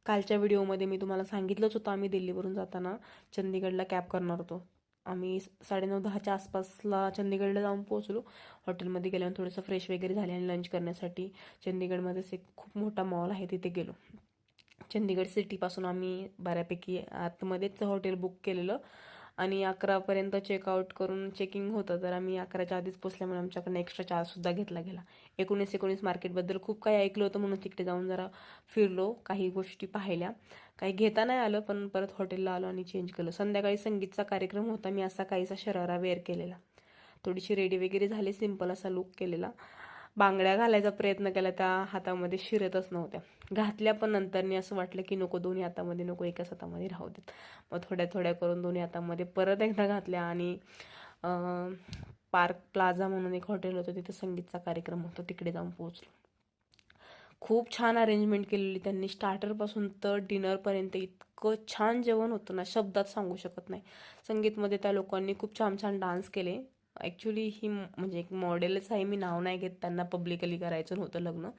कालच्या व्हिडिओमध्ये मी तुम्हाला सांगितलंच होतं आम्ही दिल्लीवरून जाताना चंदीगडला कॅब करणार होतो. आम्ही 9:30-10च्या आसपासला चंदीगडला जाऊन पोहोचलो. हॉटेलमध्ये गेल्यावर थोडंसं फ्रेश वगैरे झाले आणि लंच करण्यासाठी चंदीगडमध्येच एक खूप मोठा मॉल आहे तिथे गेलो. चंदीगड सिटीपासून आम्ही बऱ्यापैकी आतमध्येच हॉटेल बुक केलेलं आणि 11पर्यंत चेकआउट करून चेकिंग होतं, तर आम्ही 11च्या आधीच पोचल्यामुळे आमच्याकडनं एक्स्ट्रा चार्जसुद्धा घेतला गेला. 1919 मार्केटबद्दल खूप काही ऐकलं होतं म्हणून तिकडे जाऊन जरा फिरलो, काही गोष्टी पाहिल्या. काही घेता नाही आलं, पण परत हॉटेलला आलो आणि चेंज केलं. संध्याकाळी संगीतचा कार्यक्रम होता. मी असा काहीसा शरारा वेअर केलेला. थोडीशी रेडी वगैरे झाले, सिंपल असा लुक केलेला. बांगड्या घालायचा प्रयत्न केला, त्या हातामध्ये शिरतच नव्हत्या. घातल्या पण नंतरनी असं वाटलं की नको, दोन्ही हातामध्ये नको, एकाच हातामध्ये राहू देत. मग थोड्या थोड्या करून दोन्ही हातामध्ये परत एकदा घातल्या आणि पार्क प्लाझा म्हणून एक हॉटेल होतं, तिथे संगीतचा कार्यक्रम होता, तिकडे जाऊन पोहोचलो. खूप छान अरेंजमेंट केलेली त्यांनी, स्टार्टरपासून तर डिनरपर्यंत इतकं छान जेवण होतं ना, शब्दात सांगू शकत नाही. संगीतमध्ये त्या लोकांनी खूप छान छान डान्स केले. ॲक्च्युली ही म्हणजे एक मॉडेलच आहे, मी नाव नाही घेत, त्यांना पब्लिकली करायचं नव्हतं लग्न.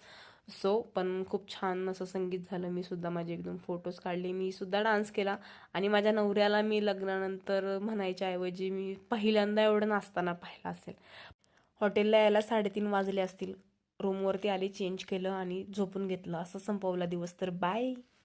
पण खूप छान असं संगीत झालं. मी सुद्धा माझे 1-2 फोटोज काढले, मी सुद्धा डान्स केला आणि माझ्या नवऱ्याला मी लग्नानंतर म्हणायच्या ऐवजी मी पहिल्यांदा एवढं नाचताना पाहिलं असेल. हॉटेलला यायला 3:30 वाजले असतील. रूमवरती आले, चेंज केलं आणि झोपून घेतलं. असं संपवला दिवस. तर बाय.